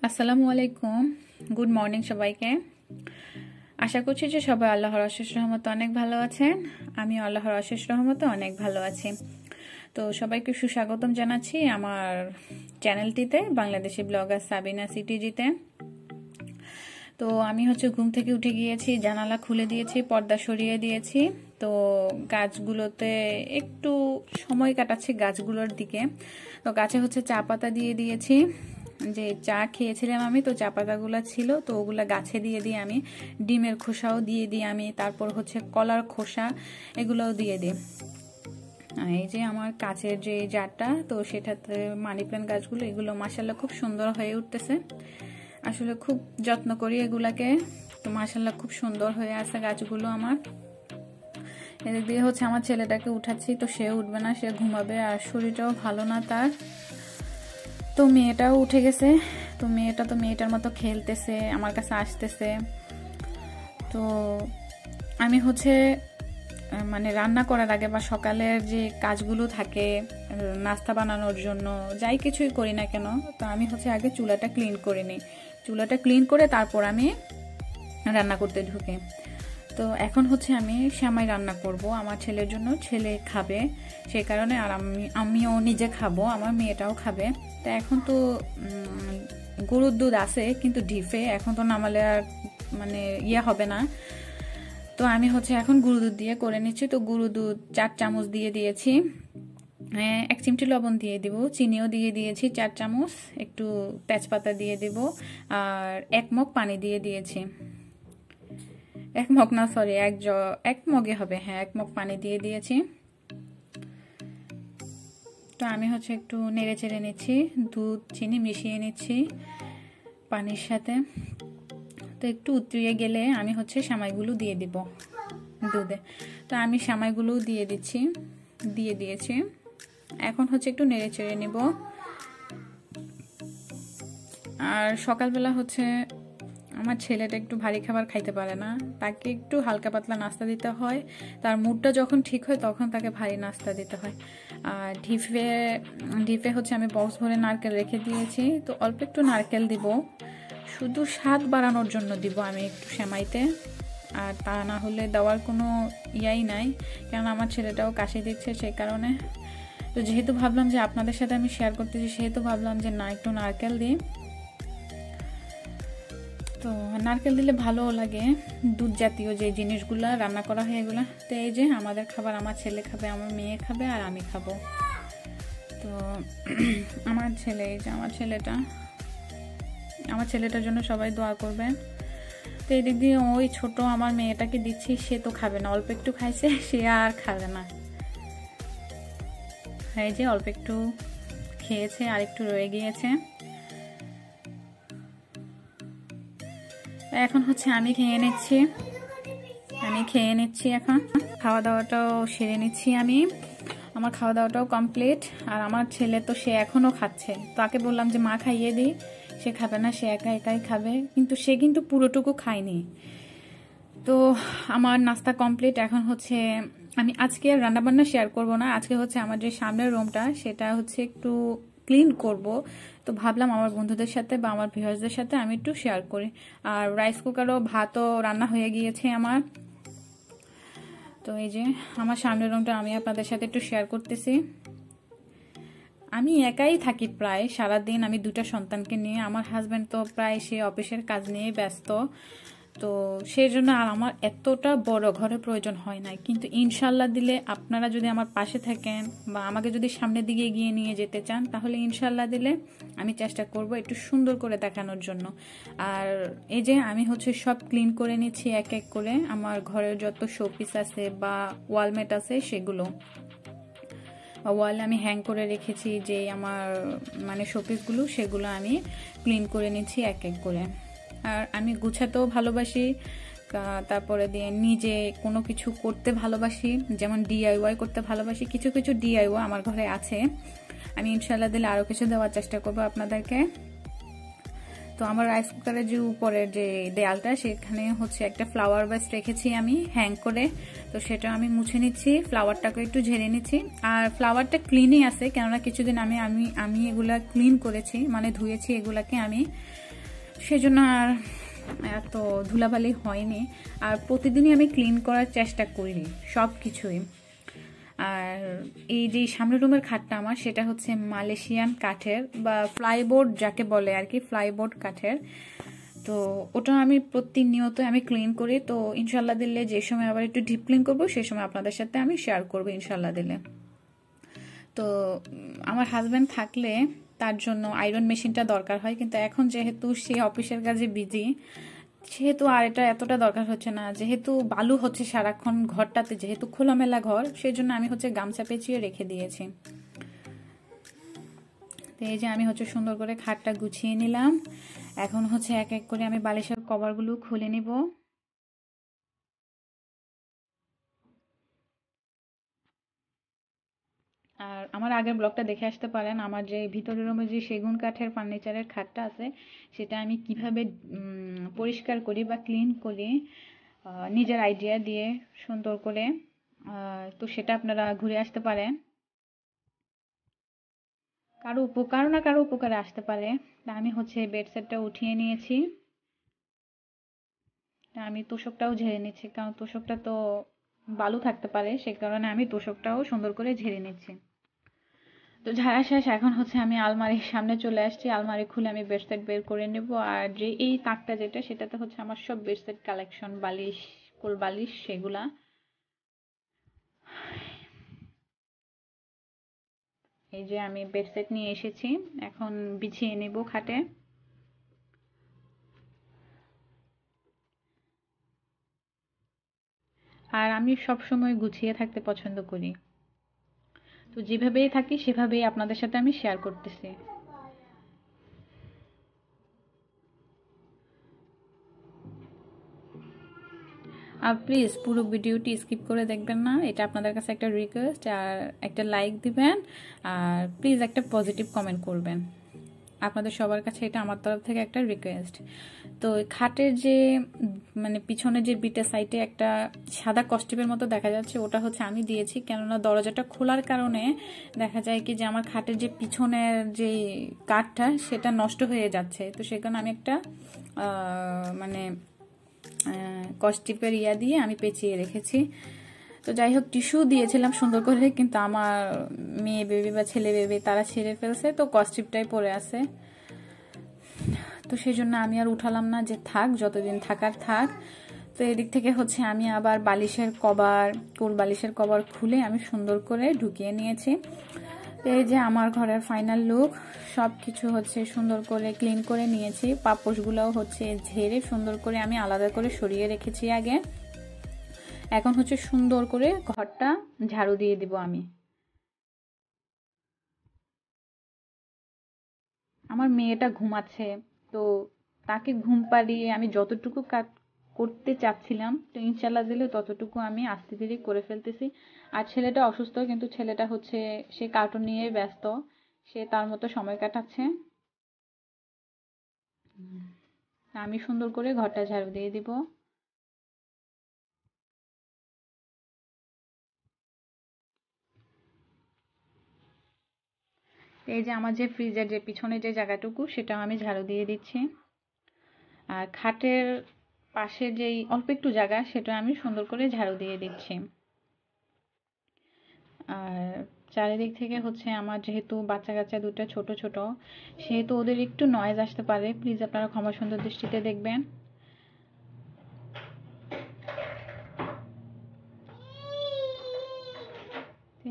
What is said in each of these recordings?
আসসালামু আলাইকুম। Good morning সবাইকে। আশা করছি যে সবাই আল্লাহর অশেষ রহমতে অনেক ভালো আছেন। আমি আল্লাহর অশেষ রহমতে অনেক ভালো আছি। তো সবাইকে সুস্বাগতম জানাচ্ছি আমার চ্যানেলটিতে, বাংলাদেশি ব্লগার সাবিনা সিটিজিতে। তো আমি ঘুম থেকে উঠে গিয়েছি, জানালা খুলে দিয়েছি, পর্দা সরিয়ে দিয়েছি। তো গাছগুলোতে একটু সময় কাটাচ্ছি, গাছগুলোর দিকে। তো গাছে চা পাতা দিয়ে দিয়েছি, যে চা খেয়েছিলাম আমি, তো চা পাতাগুলো ছিল, তো ওগুলা গাছে দিয়ে দিয়ে আমি ডিমের খোসাও দিয়ে দিই আমি, তারপর কলার খোসা এগুলোও দিয়ে দিই। এই যে আমার কাচের যে জারটা, তো সেটাতে মানি প্ল্যান্ট গাছগুলো, এগুলো মাশাআল্লাহ খুব সুন্দর হয়ে উঠতেছে। আসলে খুব যত্ন করি এগুলাকে, তো মাশাআল্লাহ খুব সুন্দর হয়ে আছে গাছগুলো আমার। এদিক দিয়ে আমার ছেলেটাকে উঠাচ্ছি, তো সে উঠবে না, সে ঘুমাবে, আর শরীরটাও ভালো না তার। তো মেয়েটাও উঠে গেছে, তো মেয়েটার মতো খেলতেছে, আমার কাছে আসতেছে। তো আমি মানে রান্না করার আগে বা সকালের যে কাজগুলো থাকে নাস্তা বানানোর জন্য, যাই কিছুই করি না কেন, তো আমি আগে চুলাটা ক্লিন করে নিই। চুলাটা ক্লিন করে তারপর আমি রান্না করতে ঢুকি। তো এখন আমি সেমাই রান্না করব আমার ছেলের জন্য, ছেলে খাবে সেই কারণে, আর আমিও নিজে খাবো, আমার মেয়েটাও খাবে। তো এখন তো গরুর দুধ আছে কিন্তু ডিপে, এখন তো নামালে আর মানে হবে না। তো আমি এখন গরুর দুধ দিয়ে করে নিচ্ছি। তো গরুর দুধ 4 চামচ দিয়ে দিয়েছি, 1 চিমটি লবণ দিয়ে দিব, চিনিও দিয়ে দিয়েছি 4 চামচ, একটু তেজপাতা দিয়ে দিব, আর 1 মগ পানি দিয়ে দিয়েছি। 1 মগ না, সরি, 1 মগে হবে, হ্যাঁ 1 মগ পানি দিয়ে দিয়েছি। তো আমি একটু নেড়ে চেড়ে নিচ্ছি, দুধ চিনি মিশিয়ে নিচ্ছি পানির সাথে। তো একটু উতরিয়ে গেলে আমি সেমাইগুলো দিয়ে দিব দুধে। তো আমি সেমাইগুলো দিয়ে দিয়েছি। এখন একটু নেড়ে চেড়ে নিব। আর সকালবেলা আমার ছেলেটা একটু ভারী খাবার খাইতে পারে না, তাকে একটু হালকা পাতলা নাস্তা দিতে হয়। তার মুডটা যখন ঠিক হয় তখন তাকে ভারী নাস্তা দিতে হয়। আর ডিপে আমি বক্স ভরে নারকেল রেখে দিয়েছি, তো অল্প একটু নারকেল দিব, শুধু স্বাদ বাড়ানোর জন্য দিব আমি একটু সেমাইতে, আর তা না হলে দেওয়ার কোনো ইয়াই নাই, কারণ আমার ছেলেটাও কাশি দিচ্ছে সেই কারণে। তো যেহেতু ভাবলাম যে আপনাদের সাথে আমি শেয়ার করতেছি, সেহেতু ভাবলাম যে না, একটু নারকেল দিই। তো নারকেল দিলে ভালো লাগে, দুধ জাতীয় যে জিনিসগুলা রান্না করা হয় এগুলা। তো এই যে আমাদের খাবার, আমার ছেলে খাবে, আমার মেয়ে খাবে, আর আমি খাবো। তো আমার ছেলেটার জন্য সবাই দোয়া করবেন। তো এই দিক দিয়ে ওই ছোট আমার মেয়েটাকে দিচ্ছি, সে তো খাবে না, অল্প একটু খাইছে, সে আর খাবে না। এই যে অল্প একটু খেয়েছে, আর একটু রয়ে গিয়েছে। এখন আমি খেয়ে নিচ্ছি এখন খাওয়া দাওয়াটাও সেরে নিচ্ছি আমি। আমার খাওয়া দাওয়াটাও কমপ্লিট। আর আমার ছেলে তো সে এখনো খাচ্ছে, তাকে বললাম যে মা খাইয়ে দিই, সে খাবে না, সে একাই খাবে, কিন্তু সে পুরোটুকু খায়নি। তো আমার নাস্তা কমপ্লিট। এখন আমি আজকে রান্নাবান্না শেয়ার করব না, আজকে আমার যে সামনের রুমটা সেটা একটু ক্লিন করব। তো ভাবলাম আমার বন্ধুদের সাথে বা আমার ভিউয়ার্সদের সাথে আমি একটু শেয়ার করি। আর রাইস কুকারও ভাতও রান্না হয়ে গিয়েছে আমার। তো এই যে আমার সামনের রুমটা আমি আপনাদের সাথে একটু শেয়ার করতেছি। আমি একাই থাকি প্রায় সারাদিন, আমি 2টা সন্তানকে নিয়ে। আমার হাজব্যান্ড তো প্রায় সে অফিসের কাজ নিয়ে ব্যস্ত, তো সেই জন্য আর আমার এতটা বড় ঘরের প্রয়োজন হয় না। কিন্তু ইনশাল্লাহ দিলে, আপনারা যদি আমার পাশে থাকেন বা আমাকে যদি সামনের দিকে এগিয়ে নিয়ে যেতে চান, তাহলে ইনশাল্লাহ দিলে আমি চেষ্টা করব একটু সুন্দর করে দেখানোর জন্য। আর এই যে আমি সব ক্লিন করে নিচ্ছি এক এক করে, আমার ঘরের যত শোপিস আছে বা ওয়ালমেট আছে সেগুলো, ওয়ালে আমি হ্যাং করে রেখেছি যে আমার মানে শোপিসগুলো, সেগুলো আমি ক্লিন করে নিচ্ছি এক এক করে। আর আমি গুছাতেও ভালোবাসি, তারপরে দিয়ে নিজে কোনো কিছু করতে ভালোবাসি, যেমন DIY করতে ভালোবাসি। কিছু DIY আমার ঘরে আছে, আমি ইনশাল্লাহ দিলে আরও কিছু দেওয়ার চেষ্টা করবো আপনাদেরকে। তো আমার রাইস কুকারের যে উপরের যে দেয়ালটা, সেখানে একটা ফ্লাওয়ার ভাস রেখেছি আমি হ্যাং করে, তো সেটা আমি মুছে নিচ্ছি, ফ্লাওয়ারটাকে একটু ঝেড়ে নিচ্ছি। আর ফ্লাওয়ারটা ক্লিনই আছে, কেননা কিছুদিন আমি এগুলা ক্লিন করেছি, মানে ধুয়েছি এগুলাকে আমি। সেজন্য আর এত ধুলাবালি হয়নি। আর প্রতিদিনই আমি ক্লিন করার চেষ্টা করি সব কিছুই। আর এই যে সামনের রুমের খাটটা আমার, সেটা হচ্ছে মালয়েশিয়ান কাঠের বা ফ্লাইবোর্ড যাকে বলে আর কি, ফ্লাইবোর্ড কাঠের। তো ওটা আমি প্রতিনিয়ত আমি ক্লিন করি। তো ইনশাল্লাহ দিলে যে সময় আবার একটু ডিপ ক্লিন করবো সেই সময় আপনাদের সাথে আমি শেয়ার করবো ইনশাল্লাহ দিলে। তো আমার হাজব্যান্ড থাকলে তার জন্য আয়রন মেশিনটা দরকার হয়, কিন্তু এখন যেহেতু সে অফিসের কাজে বিজি, সেহেতু আর এটা এতটা দরকার হচ্ছে না। যেহেতু বালু হচ্ছে সারাক্ষণ ঘরটাতে, যেহেতু খোলামেলা ঘর, সেজন্য আমি হচ্ছে গামছা পেঁচিয়ে রেখে দিয়েছি। তো এই যে আমি হচ্ছে সুন্দর করে খাটটা গুছিয়ে নিলাম। এখন হচ্ছে এক এক করে আমি বালিশের কভারগুলো খুলে নিব। আর আমার আগের ব্লগটা দেখে আসতে পারেন। আমার যে ভিতরের রুমে যে সেগুন কাঠের ফার্নিচারের খাটটা আছে, সেটা আমি কিভাবে পরিষ্কার করি বা ক্লিন করি নিজের আইডিয়া দিয়ে সুন্দর করে। তো সেটা আপনারা ঘুরে আসতে পারেন, কারো না কারো উপকারে আসতে পারে। তা আমি হচ্ছে বেড সেটটা উঠিয়ে নিয়েছি। তা আমি তোশকটাও ঝেড়ে নিচ্ছি, কারণ তোশকটা তো বালু থাকতে পারে, সে কারণে আমি তোশকটাও সুন্দর করে ঝেড়ে নিচ্ছি। তো ঝাড়া শেষ। এখন হচ্ছে আমি আলমারির সামনে চলে আসছি। আলমারি খুলে আমি বেডশিট বের করে নেব। আর যে এই তাকটা যেটা, সেটাতে হচ্ছে আমার সব বেডশিট কালেকশন, বালিশ, কোল বালিশ, সেগুলা। এই যে আমি বেডশিট নিয়ে এসেছি, এখন বিছিয়ে নেব খাটে। আর আমি সব সময় গুছিয়ে থাকতে পছন্দ করি। তো যেভাবেই থাকি সেভাবেই আপনাদের সাথে আমি শেয়ার করতেছি। আর প্লিজ পুরো ভিডিওটি স্কিপ করে দেখবেন না, এটা আপনাদের কাছে একটা রিকোয়েস্ট। আর একটা লাইক দিবেন, আর প্লিজ একটা পজিটিভ কমেন্ট করবেন। আপনাদের সবার কাছে এটা আমার তরফ থেকে একটা রিকোয়েস্ট। তো খাটের যে মানে পিছনে যে বিটের সাইডে একটা সাদা কস্টিপের মতো দেখা যাচ্ছে, ওটা হচ্ছে আমি দিয়েছি। কেননা দরজাটা খোলার কারণে দেখা যায় কি যে আমার খাটের যে পিছনের যে কাঠটা, সেটা নষ্ট হয়ে যাচ্ছে। তো সেখানে আমি একটা মানে কস্টিপের ইয়া দিয়ে আমি পেঁচিয়ে রেখেছি। তো যাই হোক, টিস্যু দিয়েছিলাম সুন্দর করে, কিন্তু আমার মেয়ে বেবি বা ছেলে বেবি তারা ছেড়ে ফেলছে, তো কস্টিপটাই পরে আছে। তো সেই জন্য আমি আর উঠালাম না, যে থাক, যতদিন থাকার থাক। তো এদিক থেকে হচ্ছে আমি আবার বালিশের কভার, কোল বালিশের কভার খুলে আমি সুন্দর করে ঢুকিয়ে নিয়েছি। তো এই যে আমার ঘরের ফাইনাল লুক। সব কিছু হচ্ছে সুন্দর করে ক্লিন করে নিয়েছি। পাপোশগুলোও হচ্ছে ঝেড়ে সুন্দর করে আমি আলাদা করে সরিয়ে রেখেছি আগে। এখন হচ্ছে সুন্দর করে ঘরটা ঝাড়ু দিয়ে দিব আমি। আমার মেয়েটা ঘুমাচ্ছে, তো তাকে ঘুম পাড়িয়ে আমি যতটুকু কাজ করতে চাচ্ছিলাম, তো ইনশাল্লাহ দিলে ততটুকু আমি আস্তে ধীরে করে ফেলতেছি। আর ছেলেটা অসুস্থ, কিন্তু ছেলেটা হচ্ছে সে কার্টুন নিয়ে ব্যস্ত, সে তার মতো সময় কাটাচ্ছে। আমি সুন্দর করে ঘরটা ঝাড়ু দিয়ে দিব। এই যে আমার যে ফ্রিজের যে পিছনে যে জায়গাটুকু, সেটাও আমি ঝাড়ু দিয়ে দিচ্ছি। আর খাটের পাশে যেই অল্প একটু জায়গা, সেটা আমি সুন্দর করে ঝাড়ু দিয়ে দিচ্ছি। আর চারিদিক থেকে হচ্ছে আমার যেহেতু বাচ্চা কাচ্চা দুটো ছোট ছোট, সেহেতু ওদের একটু নয়েজ আসতে পারে, প্লিজ আপনারা ক্ষমা সুন্দর দৃষ্টিতে দেখবেন।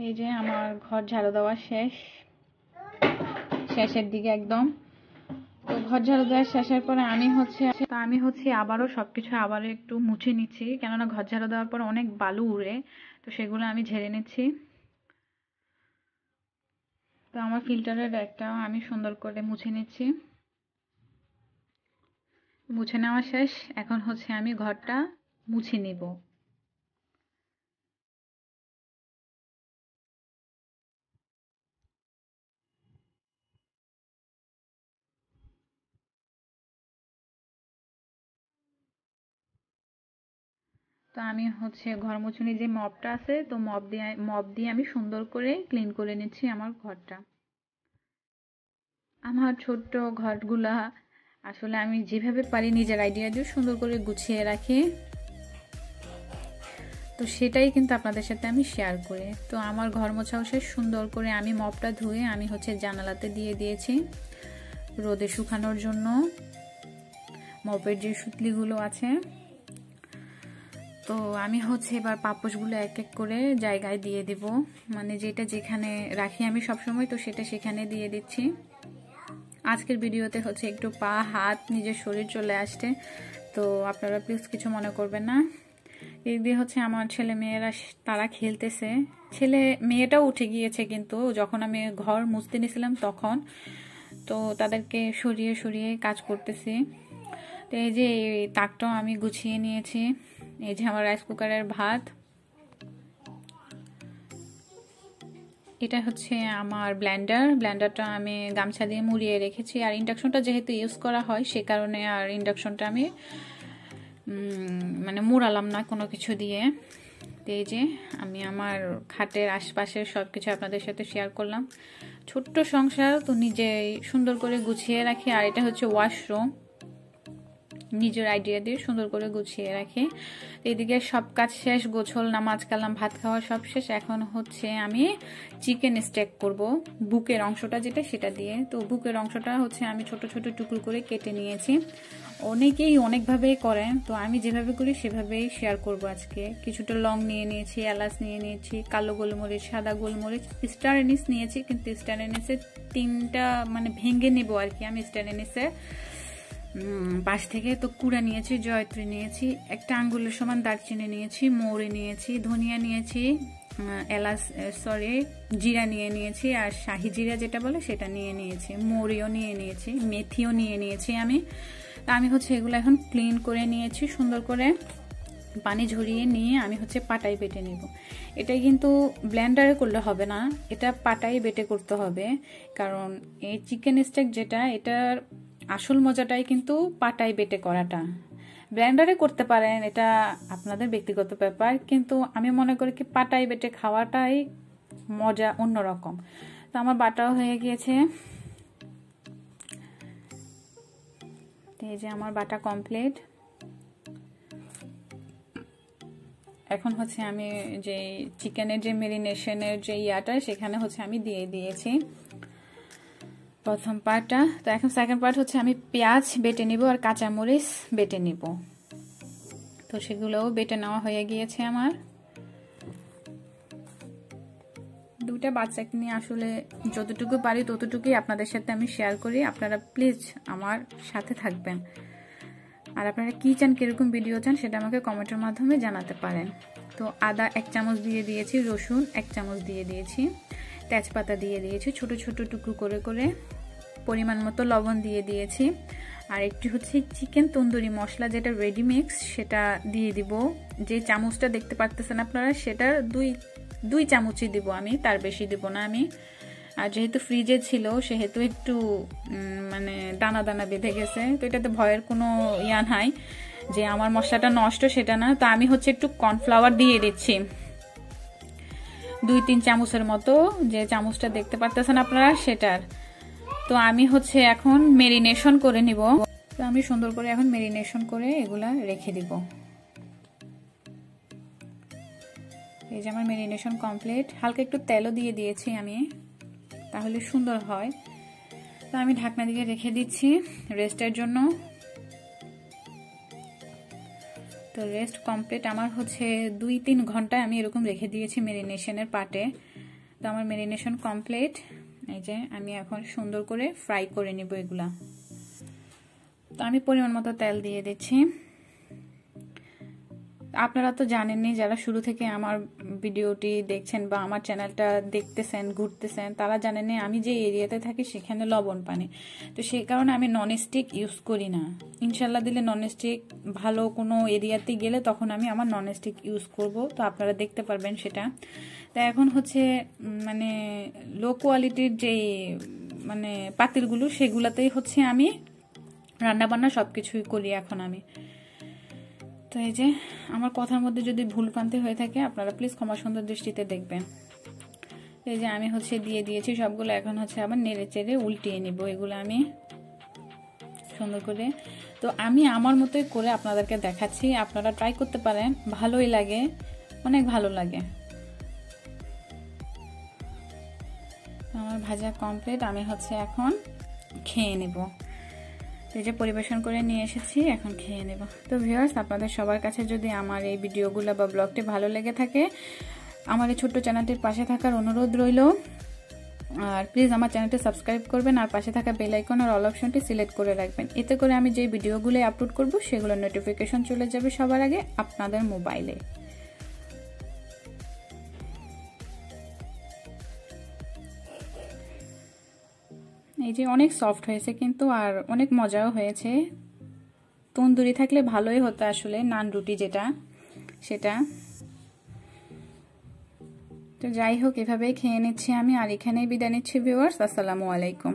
এই যে আমার ঘর ঝাড়ু দেওয়া শেষ, শেষের দিকে একদম। তো ঘর ঝাড়ু দেওয়া শেষের পরে আমি হচ্ছে আবারও সবকিছু আবারও একটু মুছে নিচ্ছি, কেননা ঘর ঝাড়ু দেওয়ার পর অনেক বালু উড়ে। তো সেগুলো আমি ঝেড়ে নিচ্ছি। তো আমার ফিল্টারের ব্যাগটাও আমি সুন্দর করে মুছে নিচ্ছি। মুছে নেওয়া শেষ। এখন হচ্ছে আমি ঘরটা মুছে নিব। তো আমি হচ্ছে ঘর মুছুনি যে মপটা আছে, তো মপ দিয়ে আমি সুন্দর করে ক্লিন করে নিচ্ছি আমার ঘরটা। আমার ছোট্ট ঘরগুলা আসলে আমি যেভাবে পারি নিজের আইডিয়া দিয়ে সুন্দর করে গুছিয়ে রাখি, তো সেটাই কিন্তু আপনাদের সাথে আমি শেয়ার করি। তো আমার ঘর মোছাও শেষ, সুন্দর করে আমি মপটা ধুয়ে আমি হচ্ছে জানালাতে দিয়ে দিয়েছি রোদে শুকানোর জন্য। মপের যে সুতলিগুলো আছে, তো আমি হচ্ছে এবার পাপোশগুলো এক এক করে জায়গায় দিয়ে দিব, মানে যেটা যেখানে রাখি আমি সবসময়, তো সেটা সেখানে দিয়ে দিচ্ছি। আজকের ভিডিওতে হচ্ছে একটু পা হাত নিজের শরীর চলে আসছে, তো আপনারা প্লিজ কিছু মনে করবেন না। এই দিয়ে হচ্ছে আমার ছেলে মেয়েরা তারা খেলতেছে, মেয়েটাও উঠে গিয়েছে কিন্তু যখন আমি ঘর মুছতে নিয়েছিলাম তখন, তো তাদেরকে সরিয়ে সরিয়ে কাজ করতেছি। তো এই যে এই তাকটাও আমি গুছিয়ে নিয়েছি। এই যে আমার রাইস কুকারের ভাত, এটা হচ্ছে আমার ব্লেন্ডারটা আমি গামছা দিয়ে মুড়িয়ে রেখেছি। আর ইন্ডাকশনটা যেহেতু ইউজ করা হয় সে কারণে আর ইন্ডাকশনটা আমি মানে মুড়ালাম না কোনো কিছু দিয়ে। তো এই যে আমি আমার খাটের আশপাশের সব কিছু আপনাদের সাথে শেয়ার করলাম। ছোট্ট সংসার, তো নিজেই সুন্দর করে গুছিয়ে রাখি। আর এটা হচ্ছে ওয়াশরুম, নিজের আইডিয়া দিয়ে সুন্দর করে গুছিয়ে রাখি। এদিকে সব কাজ শেষ, গোছল নামাজ কালাম ভাত খাওয়া সব শেষ। এখন হচ্ছে আমি চিকেন স্টেক করব, বুকের অংশটা যেটা সেটা দিয়ে। তো বুকের অংশটা হচ্ছে আমি ছোট ছোট টুকরো করে কেটে নিয়েছি। অনেকেই অনেকভাবেই করেন, তো আমি যেভাবে করি সেভাবেই শেয়ার করব আজকে। কিছুটা লং নিয়ে নিয়েছি, এলাচ নিয়ে নিয়েছি, কালো গোলমরিচ, সাদা গোলমরিচ, স্টার এনিস নিয়েছি, কিন্তু স্টার এনিসের 3টা মানে ভেঙে নেব আর কি আমি স্টার এনিসের পাশ থেকে। তো কুড়া নিয়েছি, জয়ত্রী নিয়েছি, একটা আঙ্গুলের সমান দারচিনি নিয়েছি, মৌরি নিয়েছি, ধনিয়া নিয়েছি, জিরা নিয়ে নিয়েছি, আর শাহি জিরা যেটা বলে সেটা নিয়ে নিয়েছি, মৌরিও নিয়ে নিয়েছি, মেথিও নিয়ে নিয়েছি আমি। আমি হচ্ছে এগুলো এখন ক্লিন করে নিয়েছি, সুন্দর করে পানি ঝরিয়ে নিয়ে আমি হচ্ছে পাটায় বেটে নেব। এটা কিন্তু ব্লেন্ডারে করলে হবে না, এটা পাটায় বেটে করতে হবে, কারণ এই চিকেন স্টেক যেটা, এটার আসল মজাটাই কিন্তু পাটায় বেটে করাটা। ব্লেন্ডারে করতে পারেন, এটা আপনাদের ব্যক্তিগত ব্যাপার, কিন্তু আমি মনে করি কি পাটায় বেটে খাওয়াটাই মজা অন্যরকম। তো আমার বাটাও হয়ে গিয়েছে, এই যে আমার বাটা কমপ্লিট। এখন হচ্ছে আমি যে চিকেনের যে মেরিনেশনের যে ইয়াটা সেখানে হচ্ছে আমি দিয়ে দিয়েছি প্রথম পার্টটা। তো এখন সেকেন্ড পার্ট হচ্ছে আমি পেঁয়াজ বেটে নিব আর কাঁচামরিচ বেটে নিব। তো সেগুলোও বেটে নেওয়া হয়ে গিয়েছে আমার। দুইটা বাচ্চাকে নিয়ে আসলে যতটুকু পারি ততটুকুই আপনাদের সাথে আমি শেয়ার করি। আপনারা প্লিজ আমার সাথে থাকবেন, আর আপনারা কি চান, কিরকম ভিডিও চান সেটা আমাকে কমেন্টের মাধ্যমে জানাতে পারেন। তো আদা 1 চামচ দিয়ে দিয়েছি, রসুন 1 চামচ দিয়ে দিয়েছি, তেজপাতা দিয়ে দিয়েছি ছোট ছোট টুকরো করে করে, পরিমাণ মতো লবণ দিয়ে দিয়েছি। আর একটু হচ্ছে চিকেন তন্দুরি মশলা যেটা রেডিমিক্স সেটা দিয়ে দিব। যে চামচটা দেখতে পারতেছেন আপনারা সেটার দুই চামচই দিব আমি, তার বেশি দিব না আমি। আর যেহেতু ফ্রিজে ছিল সেহেতু একটু মানে দানা দানা বেঁধে গেছে, তো এটাতে ভয়ের কোনো ইয়া নাই যে আমার মশলাটা নষ্ট, সেটা না। তো আমি হচ্ছে একটু কর্নফ্লাওয়ার দিয়ে দিচ্ছি 2-3 চামচের মতো, যে চামচটা দেখতে পারতেছেন আপনারা সেটার। তো আমি হচ্ছে এখন মেরিনেশন করে নিব। তো আমি সুন্দর করে এখন মেরিনেশন করে এগুলা রেখে দিব। এই যে আমার মেরিনেশন কমপ্লিট। হালকা একটু তেলও দিয়ে দিয়েছি আমি, তাহলে সুন্দর হয়। তো আমি ঢাকনা দিয়ে রেখে দিচ্ছি রেস্টের জন্য। তো রেস্ট কমপ্লিট আমার হচ্ছে 2-3 ঘন্টায় আমি এরকম রেখে দিয়েছি মেরিনেশনের পার্টে। তো আমার মেরিনেশন কমপ্লিট। এই যে আমি এখন সুন্দর করে ফ্রাই করে নিব এগুলা। তো আমি পরিমাণ মতো তেল দিয়ে দিচ্ছি। আপনারা তো জানেননি, যারা শুরু থেকে আমার ভিডিওটি দেখছেন বা আমার চ্যানেলটা দেখতেছেন ঘুরতেছেন তারা জানেননি আমি যে এরিয়াতে থাকি সেখানে লবণ পানি, তো সেই কারণে আমি ননস্টিক ইউজ করি না। ইনশাল্লাহ দিলে ননস্টিক ভালো কোনো এরিয়াতে গেলে তখন আমি আমার ননস্টিক ইউজ করব, তো আপনারা দেখতে পারবেন সেটা। তা এখন হচ্ছে মানে লো কোয়ালিটির যে মানে পাতিলগুলো সেগুলাতেই হচ্ছে আমি রান্নাবান্না সব কিছুই করি এখন আমি। তো এই যে আমার কথার মধ্যে যদি ভুলভ্রান্তি হয়ে থাকে আপনারা প্লিজ ক্ষমা সুন্দর দৃষ্টিতে দেখবেন। এই যে আমি হচ্ছে দিয়ে দিয়েছি সবগুলো, এখন হচ্ছে আবার নেড়ে চেড়ে উল্টিয়ে নিব। এগুলো আমি সুন্দর করে। তো আমি আমার মতোই করে আপনাদেরকে দেখাচ্ছি, আপনারা ট্রাই করতে পারেন, ভালোই লাগে, অনেক ভালো লাগে। আমার ভাজা কমপ্লিট, আমি হচ্ছে এখন খেয়ে নেব। এই যে পরিবেশন করে নিয়ে এসেছি, এখন খেয়ে নেব। তো ভিউয়ার্স, আপনাদের সবার কাছে যদি আমার এই ভিডিওগুলো বা ব্লগটি ভালো লেগে থাকে, আমার এই ছোট্ট চ্যানেলটির পাশে থাকার অনুরোধ রইল। আর প্লিজ আমার চ্যানেলটি সাবস্ক্রাইব করবেন, আর পাশে থাকা বেল আইকন আর অল অপশনটি সিলেক্ট করে রাখবেন। এতে করে আমি যে ভিডিওগুলো আপলোড করব সেগুলোর নোটিফিকেশন চলে যাবে সবার আগে আপনাদের মোবাইলে। এই যে অনেক সফট হয়েছে কিন্তু, আর অনেক মজাও হয়েছে। তন্দুরি থাকলে ভালোই হতো আসলে, নান রুটি যেটা সেটা। তো যাই হোক, এভাবেই খেয়ে নিচ্ছি আমি, আর এখানেই বিদায় নিচ্ছি ভিউয়ার্স। আসসালামু আলাইকুম।